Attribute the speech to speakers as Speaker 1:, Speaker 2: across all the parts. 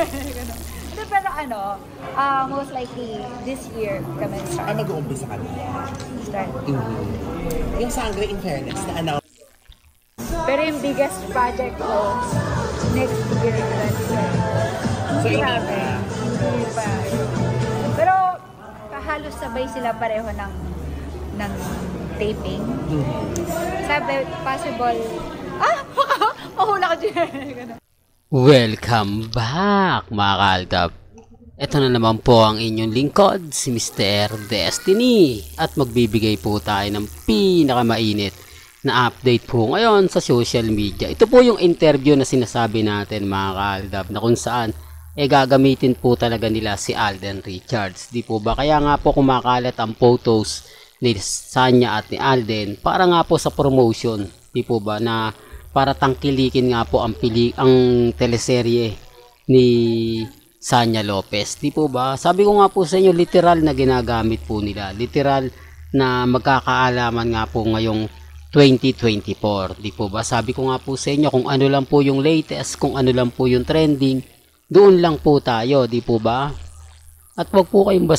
Speaker 1: Hindi, pero most likely this year kami start.
Speaker 2: Nag-uumpisa kami.
Speaker 1: Start.
Speaker 2: Yung Sangre in fairness na announce.
Speaker 1: Pero yung biggest project ko next year.
Speaker 2: So, hindi
Speaker 1: pa. Pero halos sabay sila pareho ng taping. Sabi, possible. Mahula ko dyan.
Speaker 3: Welcome back mga kaaldab. Ito na naman po ang inyong lingkod, si Mr. Destiny. At magbibigay po tayo ng pinakamainit na update po ngayon sa social media. Ito po yung interview na sinasabi natin mga kaaldab, na kung saan gagamitin po talaga nila si Alden Richards. Di po ba? Kaya nga po kumakalat ang photos ni Sanya at ni Alden para nga po sa promotion. Di po ba? Na para tangkilikin nga po ang teleserye ni Sanya Lopez. Di po ba? Sabi ko nga po sa inyo, literal na ginagamit po nila. Literal na magkakaalaman nga po ngayong 2024. Di po ba? Sabi ko nga po sa inyo, kung ano lang po yung latest, kung ano lang po yung trending, doon lang po tayo. Di po ba? At wag po kayong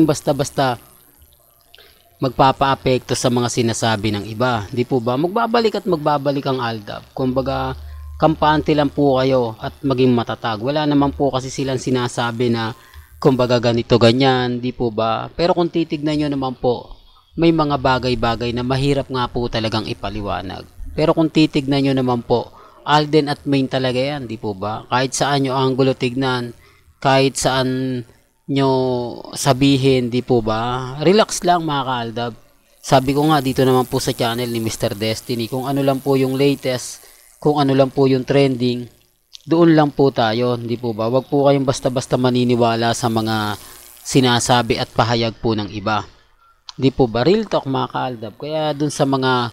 Speaker 3: basta-basta magpapaapekto sa mga sinasabi ng iba. Di po ba? Magbabalik ang Aldab. Kumbaga, kampante lang po kayo at maging matatag. Wala naman po kasi silang sinasabi na kumbaga ganito ganyan. Di po ba? Pero kung titignan nyo naman po, may mga bagay-bagay na mahirap nga po talagang ipaliwanag. Pero kung titignan nyo naman po, Alden at Main talaga yan. Di po ba? Kahit saan nyo angulo tignan, kahit saan nyo sabihin, di po ba? Relax lang mga kaaldab. Sabi ko nga dito naman po sa channel ni Mr. Destiny, kung ano lang po yung latest, kung ano lang po yung trending, doon lang po tayo, di po ba? Wag po kayong basta-basta maniniwala sa mga sinasabi at pahayag po ng iba. Di po ba? Real talk mga kaaldab. Kaya dun sa mga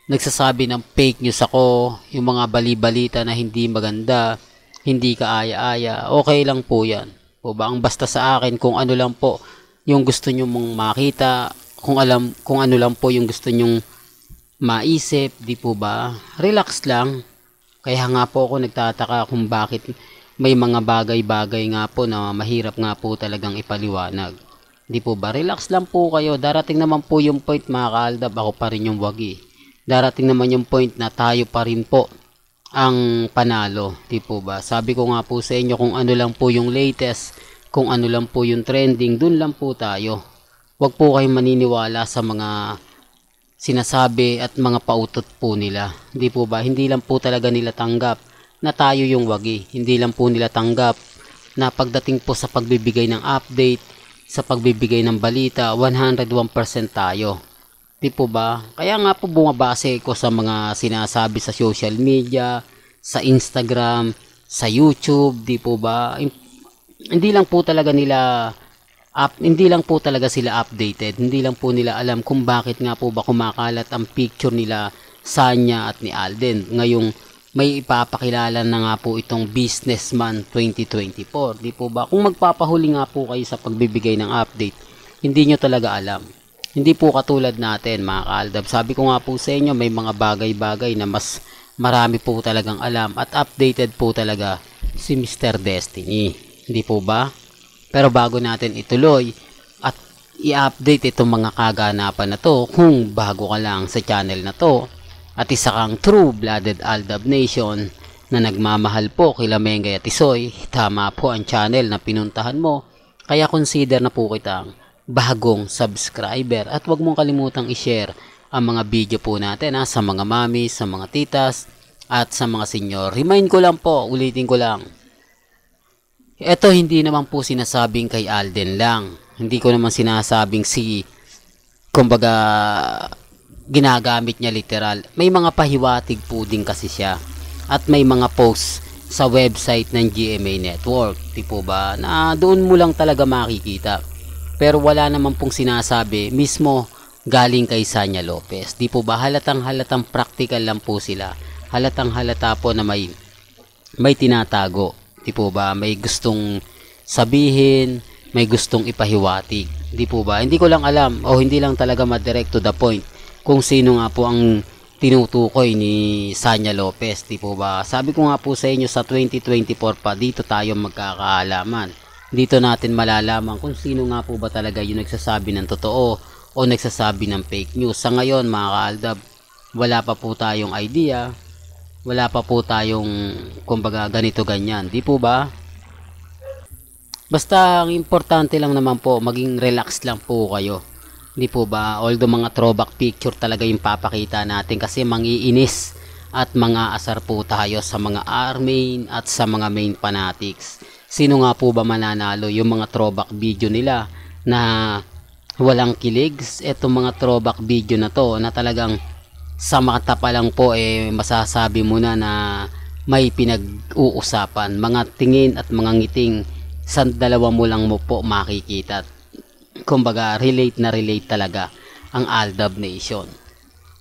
Speaker 3: nagsasabi ng fake news ako, yung mga bali-balita na hindi maganda, hindi kaaya-aya, okay lang po yan. Po ba? Ang basta sa akin kung ano lang po yung gusto nyo mong makita, kung ano lang po yung gusto nyong maisip, di po ba? Relax lang. Kaya nga po ako nagtataka kung bakit may mga bagay-bagay nga po na mahirap nga po talagang ipaliwanag. Di po ba? Relax lang po kayo. Darating naman po yung point mga kaaldab, ako pa rin yung wagi. Darating naman yung point na tayo pa rin po ang panalo, di po ba? Sabi ko nga po sa inyo, kung ano lang po yung latest, kung ano lang po yung trending, dun lang po tayo. Huwag po kayong maniniwala sa mga sinasabi at mga pautot po nila, di po ba? Hindi lang po talaga nila tanggap na tayo yung wagi. Hindi lang po nila tanggap na pagdating po sa pagbibigay ng update, sa pagbibigay ng balita, 101% tayo. Di po ba? Kaya nga po bumabase ko sa mga sinasabi sa social media, sa Instagram, sa YouTube, di po ba? Hindi lang po talaga sila updated. Hindi lang po nila alam kung bakit nga po ba kumakalat ang picture nila Sanya at ni Alden. Ngayong may ipapakilala na nga po itong Businessman 2024. Di po ba? Kung magpapahuli nga po kayo sa pagbibigay ng update, hindi nyo talaga alam. Hindi po katulad natin mga kaaldab. Sabi ko nga po sa inyo, may mga bagay-bagay na mas marami po talagang alam at updated po talaga si Mr. Destiny. Hindi po ba? Pero bago natin ituloy at i-update itong mga kaganapan na to, kung bago ka lang sa channel na to at isa kang true-blooded Aldab Nation na nagmamahal po kila Mengay at Isoy, tama po ang channel na pinuntahan mo. Kaya consider na po kitang bagong subscriber at wag mong kalimutang i-share ang mga video po natin sa mga mami, sa mga titas at sa mga senyor. Remind ko lang po, ulitin ko lang. Ito hindi naman po sinasabing kay Alden lang. Hindi ko naman sinasabing kumbaga ginagamit niya literal. May mga pahiwatig po din kasi siya. At may mga posts sa website ng GMA Network. Di po ba? Na doon mo lang talaga makikita. Pero wala naman pong sinasabi mismo galing kay Sanya Lopez. Di po ba? Halatang practical lang po sila. Halatang halata po na may tinatago. Di po ba? May gustong sabihin, may gustong ipahiwatig. Di po ba? Hindi ko lang alam o hindi lang talaga ma-direct to the point kung sino nga po ang tinutukoy ni Sanya Lopez, di po ba? Sabi ko nga po sa inyo, sa 2024 pa, dito tayo magkakaalaman. Dito natin malalaman kung sino nga po ba talaga yung nagsasabi ng totoo o nagsasabi ng fake news. Sa ngayon mga kaaldab, wala pa po tayong idea, wala pa po tayong kumbaga ganito ganyan, di po ba? Basta ang importante lang naman po, maging relax lang po kayo. Di po ba? Although mga throwback picture talaga yung papakita natin kasi mangiinis at mga asar po tayo sa mga R-main at sa mga main fanatics. Sino nga po ba mananalo? Yung mga throwback video nila na walang kilig? Etong mga throwback video na to na talagang sa mata pa lang po masasabi mo na may pinag-uusapan. Mga tingin at mga ngiting sa dalawa mo lang mo po makikita. Kumbaga relate na relate talaga ang Aldab Nation,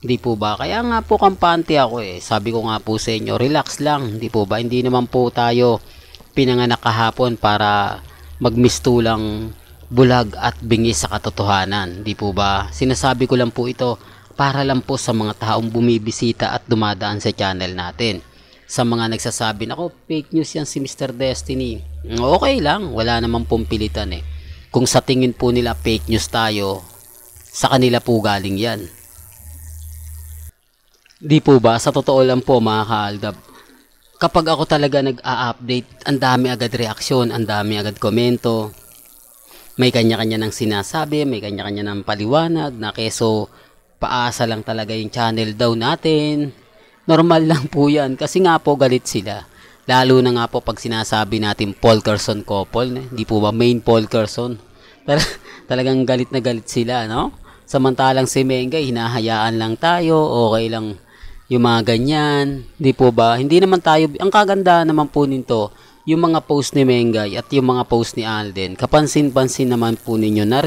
Speaker 3: di po ba? Kaya nga po kampante ako sabi ko nga po sa inyo, relax lang, di po ba? Hindi naman po tayo pinanganak kahapon para magmistulang bulag at bingi sa katotohanan, di po ba? Sinasabi ko lang po ito para lang po sa mga taong bumibisita at dumadaan sa channel natin. Sa mga nagsasabi na fake news yan si Mr. Destiny, okay lang, wala naman pong pilitan Kung sa tingin po nila fake news tayo, sa kanila po galing yan. Di po ba? Sa totoo lang po mga kaaldab, kapag ako talaga nag-a-update, ang dami agad reaksyon, ang dami agad komento. May kanya-kanya ng sinasabi, may kanya-kanya ng paliwanag na keso paasa lang talaga yung channel daw natin. Normal lang po yan kasi nga po galit sila. Lalo na nga po pag sinasabi natin Paul Carson couple, di po ba main Paul Carson? Talagang galit na galit sila, no? Samantalang si Mengay, hinahayaan lang tayo, okay lang yung mga ganyan, di po ba? Hindi naman tayo, ang kaganda naman po nito, yung mga post ni Mengay at yung mga post ni Alden, kapansin-pansin naman po ninyo na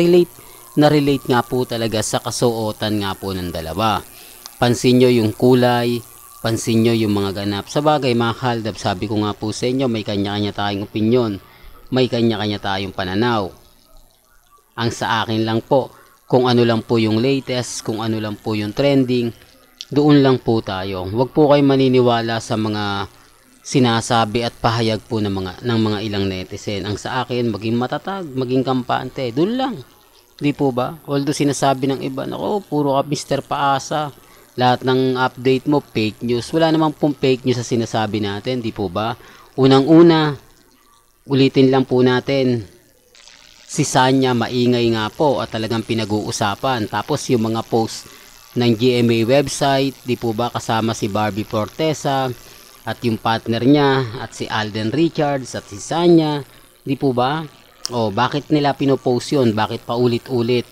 Speaker 3: relate nga po talaga sa kasuotan nga po ng dalawa. Pansin nyo yung kulay, pansin nyo yung mga ganap. Sa bagay mga kaaldab, sabi ko nga po sa inyo, may kanya-kanya tayong opinyon, may kanya-kanya tayong pananaw. Ang sa akin lang po, kung ano lang po yung latest, kung ano lang po yung trending, doon lang po tayo. Huwag po kayo maniniwala sa mga sinasabi at pahayag po ng mga ilang netizen. Ang sa akin, maging matatag, maging kampante, doon lang. Di po ba? Although sinasabi ng iba, puro ka Mr. Paasa. Lahat ng update mo, fake news. Wala namang pong fake news sa sinasabi natin, di po ba? Unang-una, ulitin lang po natin, si Sanya maingay nga po at talagang pinag-uusapan. Tapos yung mga post ng GMA website, di po ba, kasama si Barbie Fortesa at yung partner niya at si Alden Richards at si Sanya, di po ba? Bakit nila pinopost yun? Bakit paulit-ulit?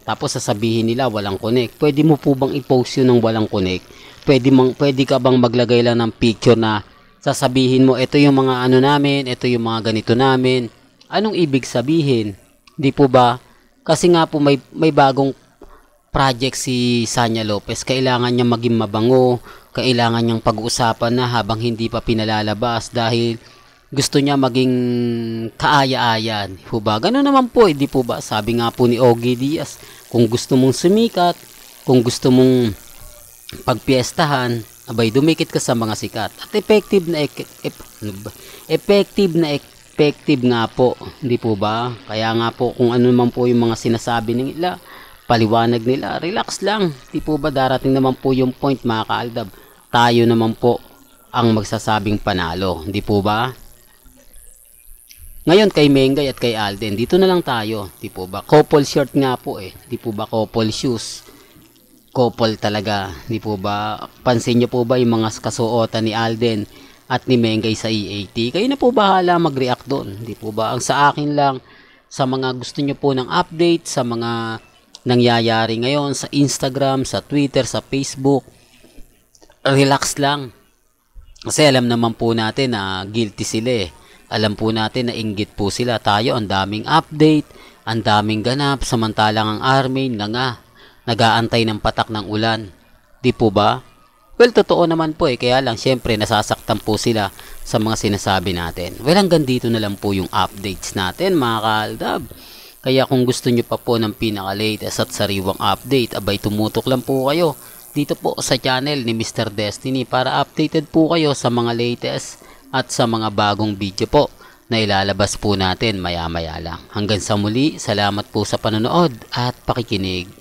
Speaker 3: Tapos sasabihin nila walang connect. Pwede mo po bang i-post yun ng walang connect? Pwede ka bang maglagay lang ng picture na sasabihin mo, ito yung mga ano namin, ito yung mga ganito namin. Anong ibig sabihin? Di po ba? Kasi nga po may bagong project si Sanya Lopez. Kailangan niya maging mabango, kailangan niyang pag-uusapan na habang hindi pa pinalalabas dahil gusto niya maging kaaya-ayan. Di po ba? Ganun naman po, di po ba? Sabi nga po ni Ogie Diaz, kung gusto mong sumikat, kung gusto mong pagpiestahan, abay dumikit ka sa mga sikat. At effective nga po, hindi po ba? Kaya nga po kung ano man po yung mga sinasabi nila, paliwanag nila, relax lang. Hindi po ba darating naman po yung point mga kaaldab? Tayo naman po ang magsasabing panalo, hindi po ba? Ngayon kay Mengay at kay Alden, dito na lang tayo, di po ba? Couple shirt nga po di po ba? Couple shoes. Couple talaga, di po ba? Pansin niyo po ba yung mga kasuotan ni Alden at ni Mengay sa EAT? Kayo na po bahala mag-react doon, di po ba? Ang sa akin lang, sa mga gusto niyo po ng update, sa mga nangyayari ngayon sa Instagram, sa Twitter, sa Facebook, relax lang. Kasi alam naman po natin na guilty sila Alam po natin na inggit po sila. Tayo, ang daming update, ang daming ganap, samantalang ang army nag-aantay ng patak ng ulan. Di po ba? Well, totoo naman po kaya lang syempre nasasaktan po sila sa mga sinasabi natin. Well, hanggang dito na lang po yung updates natin mga kaaldab. Kaya kung gusto nyo pa po ng pinaka-latest at sariwang update, abay tumutok lang po kayo dito po sa channel ni Mr. Destiny para updated po kayo sa mga latest at sa mga bagong video po na ilalabas po natin maya maya lang. Hanggang sa muli, salamat po sa panonood at pakikinig.